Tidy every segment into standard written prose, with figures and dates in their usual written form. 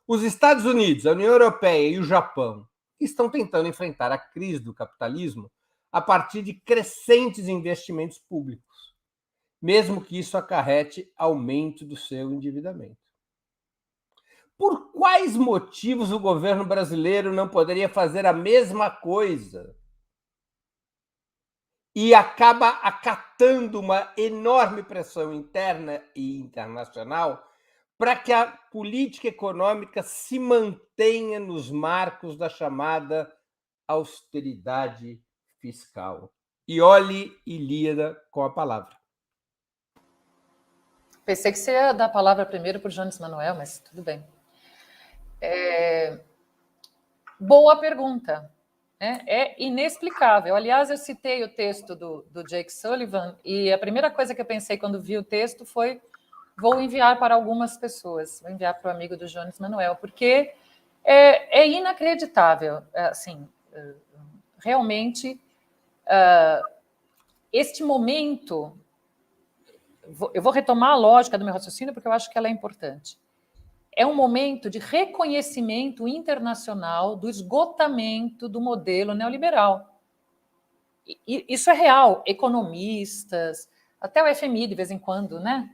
Os Estados Unidos, a União Europeia e o Japão estão tentando enfrentar a crise do capitalismo a partir de crescentes investimentos públicos, mesmo que isso acarrete aumento do seu endividamento. Por quais motivos o governo brasileiro não poderia fazer a mesma coisa? E acaba acatando uma enorme pressão interna e internacional para que a política econômica se mantenha nos marcos da chamada austeridade fiscal. E olhe Ilíada com a palavra. Pensei que você ia dar a palavra primeiro para o Jones Manuel, mas tudo bem. Boa pergunta. É inexplicável. Aliás, eu citei o texto do Jake Sullivan e a primeira coisa que eu pensei quando vi o texto foi: vou enviar para algumas pessoas, vou enviar para o amigo do Jones Manuel, porque é inacreditável. Assim, realmente, este momento... Eu vou retomar a lógica do meu raciocínio porque eu acho que ela é importante. É um momento de reconhecimento internacional do esgotamento do modelo neoliberal. E isso é real. Economistas, até o FMI, de vez em quando, né,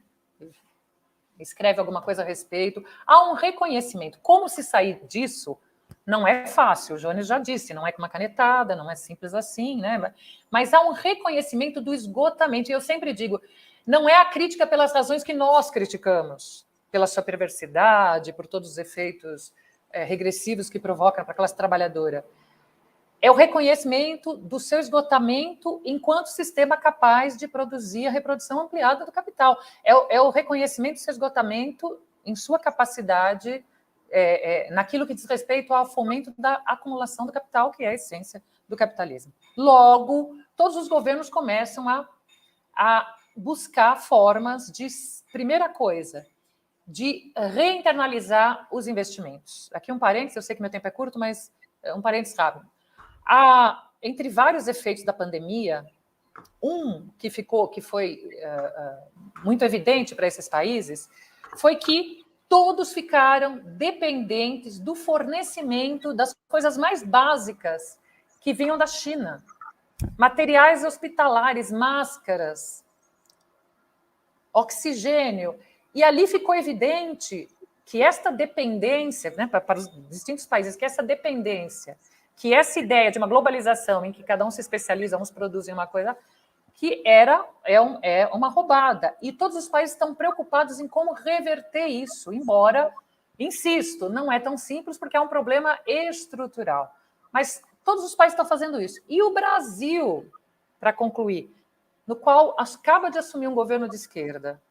escreve alguma coisa a respeito. Há um reconhecimento. Como se sair disso não é fácil. O Jones já disse, não é com uma canetada, não é simples assim, né? Mas há um reconhecimento do esgotamento. E eu sempre digo, não é a crítica pelas razões que nós criticamos, pela sua perversidade, por todos os efeitos regressivos que provoca para a classe trabalhadora. É o reconhecimento do seu esgotamento enquanto sistema capaz de produzir a reprodução ampliada do capital. É o reconhecimento do seu esgotamento em sua capacidade, naquilo que diz respeito ao fomento da acumulação do capital, que é a essência do capitalismo. Logo, todos os governos começam a buscar formas de, primeira coisa, de reinternalizar os investimentos. Aqui um parênteses, eu sei que meu tempo é curto, mas um parênteses rápido. Entre vários efeitos da pandemia, que foi muito evidente para esses países, foi que todos ficaram dependentes do fornecimento das coisas mais básicas que vinham da China. Materiais hospitalares, máscaras, oxigênio. E ali ficou evidente que esta dependência, né, para os distintos países, que essa dependência, que essa ideia de uma globalização em que cada um se especializa, uns produzem uma coisa, que é uma roubada. E todos os países estão preocupados em como reverter isso, embora, insisto, não é tão simples porque é um problema estrutural. Mas todos os países estão fazendo isso. E o Brasil, para concluir, no qual acaba de assumir um governo de esquerda,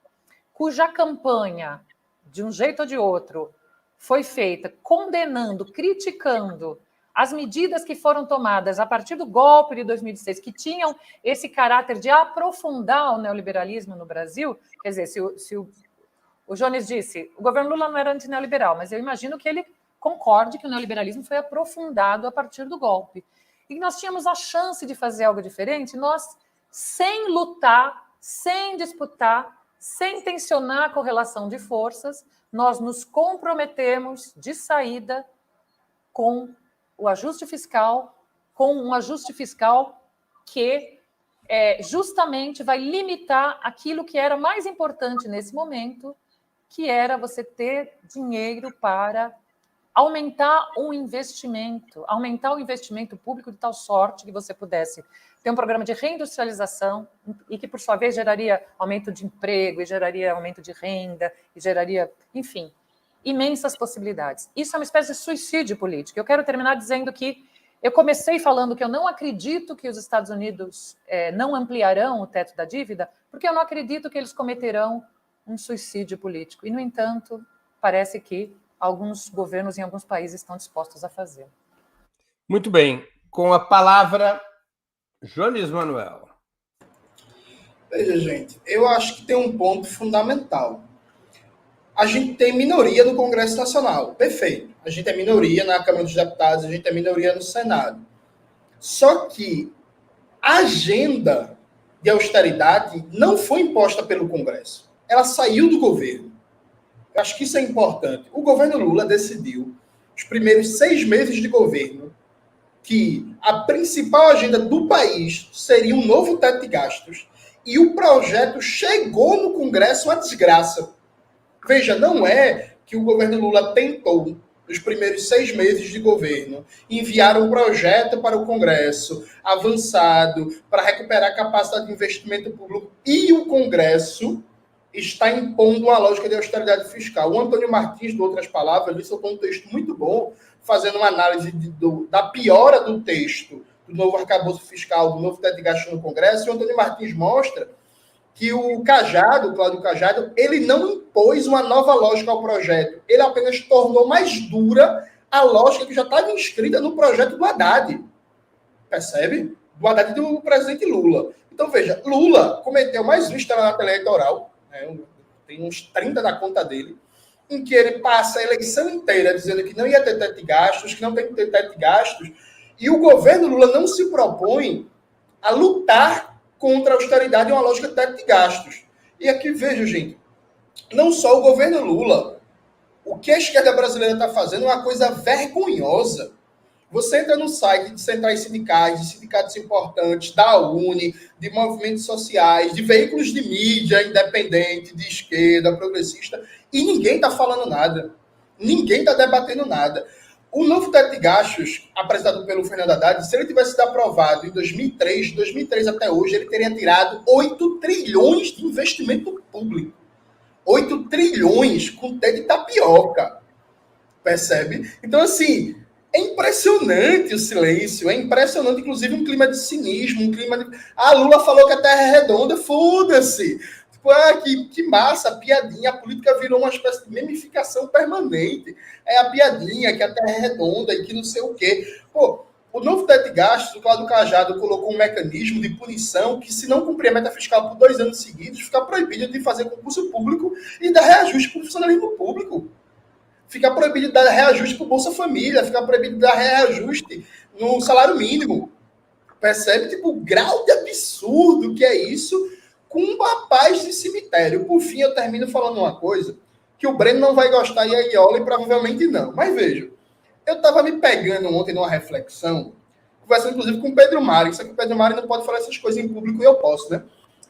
cuja campanha, de um jeito ou de outro, foi feita condenando, criticando as medidas que foram tomadas a partir do golpe de 2006, que tinham esse caráter de aprofundar o neoliberalismo no Brasil. Quer dizer, se o Jones disse, o governo Lula não era antineoliberal, mas eu imagino que ele concorde que o neoliberalismo foi aprofundado a partir do golpe. E nós tínhamos a chance de fazer algo diferente, nós, sem lutar, sem disputar, sem tensionar a correlação de forças, nós nos comprometemos de saída com o ajuste fiscal, com um ajuste fiscal que justamente vai limitar aquilo que era mais importante nesse momento, que era você ter dinheiro para aumentar o investimento público de tal sorte que você pudesse ter um programa de reindustrialização e que, por sua vez, geraria aumento de emprego, e geraria aumento de renda, e geraria, enfim, imensas possibilidades. Isso é uma espécie de suicídio político. Eu quero terminar dizendo que eu comecei falando que eu não acredito que os Estados Unidos não ampliarão o teto da dívida, porque eu não acredito que eles cometerão um suicídio político. E, no entanto, parece que alguns governos em alguns países estão dispostos a fazer. Muito bem. Com a palavra, Jones Manuel. Veja, gente, eu acho que tem um ponto fundamental. A gente tem minoria no Congresso Nacional, perfeito. A gente é minoria na Câmara dos Deputados, a gente é minoria no Senado. Só que a agenda de austeridade não foi imposta pelo Congresso. Ela saiu do governo. Eu acho que isso é importante. O governo Lula decidiu, os primeiros 6 meses de governo, que a principal agenda do país seria um novo teto de gastos. E o projeto chegou no Congresso uma desgraça. Veja, não é que o governo Lula tentou, nos primeiros 6 meses de governo, enviar um projeto para o Congresso avançado para recuperar a capacidade de investimento público e o Congresso está impondo uma lógica de austeridade fiscal. O Antônio Martins, de outras palavras, ele soltou um texto muito bom, fazendo uma análise da piora do texto, do novo arcabouço fiscal, do novo teto de gasto no Congresso, e o Antônio Martins mostra que o Cajado, o Cláudio Cajado, ele não impôs uma nova lógica ao projeto, ele apenas tornou mais dura a lógica que já estava inscrita no projeto do Haddad. Percebe? Do Haddad e do presidente Lula. Então, veja, Lula cometeu mais um estelionato eleitoral, tem uns 30 na conta dele, em que ele passa a eleição inteira dizendo que não ia ter teto de gastos, que não tem que ter teto de gastos, e o governo Lula não se propõe a lutar contra a austeridade e uma lógica de teto de gastos. E aqui, veja, gente, não só o governo Lula, o que a esquerda brasileira está fazendo é uma coisa vergonhosa. Você entra no site de centrais sindicais, de sindicatos importantes, da UNE, de movimentos sociais, de veículos de mídia independente, de esquerda, progressista, e ninguém está falando nada. Ninguém está debatendo nada. O novo teto de gastos, apresentado pelo Fernando Haddad, se ele tivesse sido aprovado em 2003, de 2003 até hoje, ele teria tirado 8 trilhões de investimento público. 8 trilhões com T de tapioca. Percebe? Então, assim, é impressionante o silêncio, é impressionante, inclusive, um clima de cinismo, um clima de... Ah, Lula falou que a Terra é redonda, foda-se! Tipo, que massa, a piadinha, a política virou uma espécie de memificação permanente. É a piadinha, que a Terra é redonda e que não sei o quê. Pô, o novo teto de gastos, o Cláudio Cajado colocou um mecanismo de punição que, se não cumprir a meta fiscal por 2 anos seguidos, fica proibido de fazer concurso público e dar reajuste para o funcionalismo público. Fica proibido de dar reajuste para o Bolsa Família, fica proibido de dar reajuste no salário mínimo. Percebe, tipo, o grau de absurdo que é isso com uma paz de cemitério. Por fim, eu termino falando uma coisa que o Breno não vai gostar e a Iole provavelmente não. Mas veja, eu estava me pegando ontem numa reflexão, conversando inclusive com o Pedro Mari, só que o Pedro Mari não pode falar essas coisas em público e eu posso, né?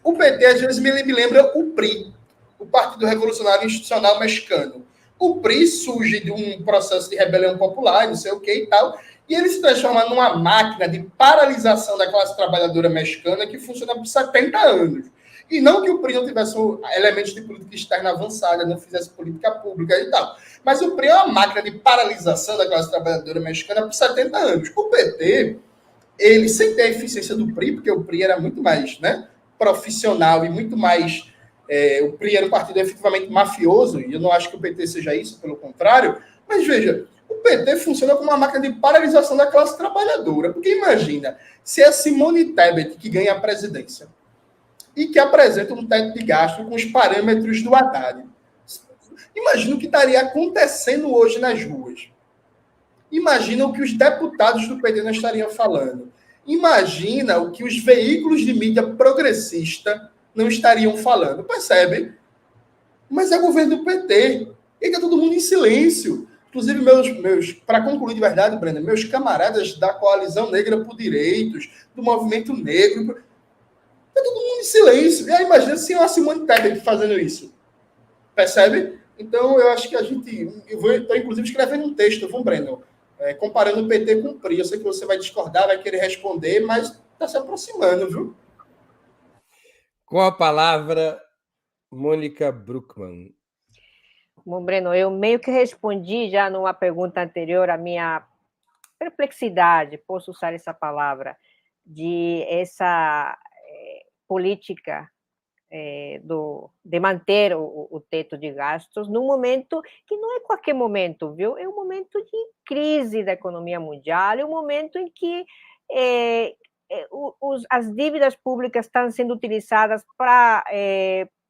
O PT às vezes me lembra o PRI, o Partido Revolucionário Institucional Mexicano. O PRI surge de um processo de rebelião popular, não sei o que e tal, e ele se transforma numa máquina de paralisação da classe trabalhadora mexicana que funciona por 70 anos. E não que o PRI não tivesse elementos de política externa avançada, não fizesse política pública e tal. Mas o PRI é uma máquina de paralisação da classe trabalhadora mexicana por 70 anos. O PT, ele, sem ter a eficiência do PRI, porque o PRI era muito mais, né, profissional e muito mais... o PRI era um partido efetivamente mafioso, e eu não acho que o PT seja isso, pelo contrário. Mas veja, o PT funciona como uma máquina de paralisação da classe trabalhadora. Porque imagina, se é Simone Tebet que ganha a presidência e que apresenta um teto de gasto com os parâmetros do Haddad. Imagina o que estaria acontecendo hoje nas ruas. Imagina o que os deputados do PT não estariam falando. Imagina o que os veículos de mídia progressista não estariam falando. Percebe? Mas é governo do PT. E está todo mundo em silêncio. Inclusive, para concluir de verdade, Brenda, meus camaradas da Coalizão Negra por Direitos, do Movimento Negro... Está todo mundo em silêncio. E aí, imagina se uma Simone Tebet fazendo isso. Percebe? Então, eu acho que a gente... Estou, inclusive, escrevendo um texto, viu, Breno? Comparando o PT com o PRI. Eu sei que você vai discordar, vai querer responder, mas está se aproximando, viu? Com a palavra, Mônica Bruckmann. Bom, Breno, eu meio que respondi já numa pergunta anterior a minha perplexidade, posso usar essa palavra, de essa... política de manter o teto de gastos num momento que não é qualquer momento, viu? É um momento de crise da economia mundial, é um momento em que as dívidas públicas estão sendo utilizadas para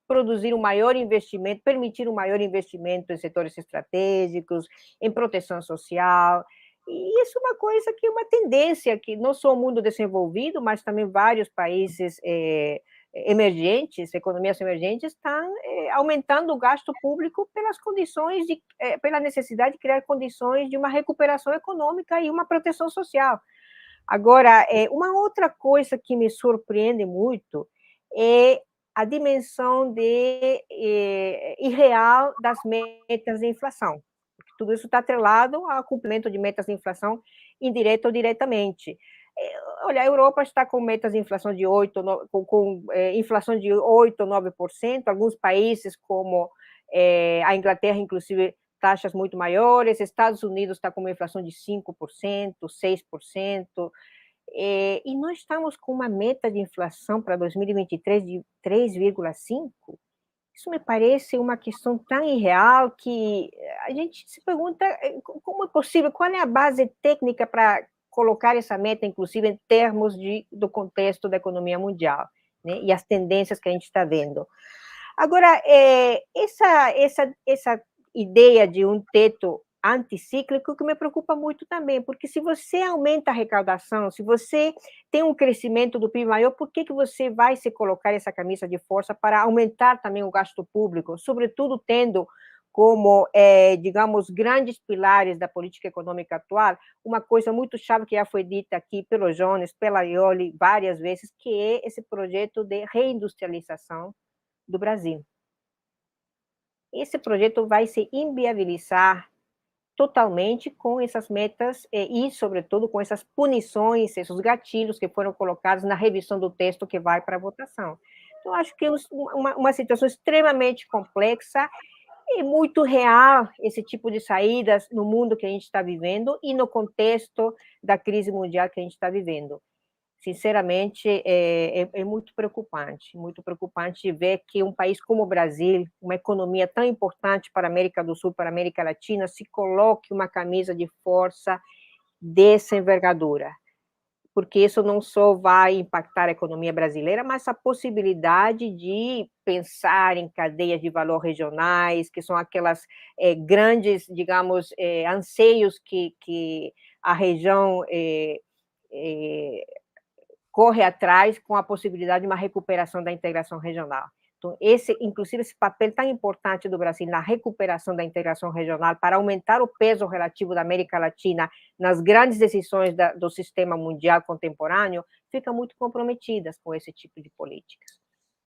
produzir um maior investimento, permitir um maior investimento em setores estratégicos, em proteção social. E isso é uma coisa que é uma tendência que não só o mundo desenvolvido, mas também vários países emergentes, economias emergentes, estão aumentando o gasto público pela necessidade de criar condições de uma recuperação econômica e uma proteção social. Agora, uma outra coisa que me surpreende muito é a dimensão irreal das metas de inflação. Tudo isso está atrelado ao cumprimento de metas de inflação indireta ou diretamente. Olha, a Europa está com metas de inflação de 8, inflação de 8 ou 9%, alguns países como a Inglaterra, inclusive, taxas muito maiores, Estados Unidos está com uma inflação de 5%, 6%, e nós estamos com uma meta de inflação para 2023 de 3,5%. Isso me parece uma questão tão irreal que a gente se pergunta como é possível, qual é a base técnica para colocar essa meta, inclusive em termos do contexto da economia mundial, né, e as tendências que a gente está vendo. Agora, essa ideia de um teto anticíclico que me preocupa muito também, porque se você aumenta a arrecadação, se você tem um crescimento do PIB maior, por que você vai se colocar essa camisa de força para aumentar também o gasto público, sobretudo tendo como, digamos, grandes pilares da política econômica atual, uma coisa muito chave que já foi dita aqui pelo Jones, pela Ioli, várias vezes, que é esse projeto de reindustrialização do Brasil. Esse projeto vai se inviabilizar totalmente com essas metas e, sobretudo, com essas punições, esses gatilhos que foram colocados na revisão do texto que vai para a votação. Então, acho que é uma situação extremamente complexa e muito real esse tipo de saídas no mundo que a gente está vivendo e no contexto da crise mundial que a gente está vivendo. Sinceramente, é muito preocupante ver que um país como o Brasil, uma economia tão importante para a América do Sul, para a América Latina, se coloque uma camisa de força dessa envergadura, porque isso não só vai impactar a economia brasileira, mas a possibilidade de pensar em cadeias de valor regionais, que são aquelas grandes, digamos, anseios que a região corre atrás com a possibilidade de uma recuperação da integração regional. Então, inclusive, esse papel tão importante do Brasil na recuperação da integração regional para aumentar o peso relativo da América Latina nas grandes decisões do sistema mundial contemporâneo, fica muito comprometidas com esse tipo de políticas.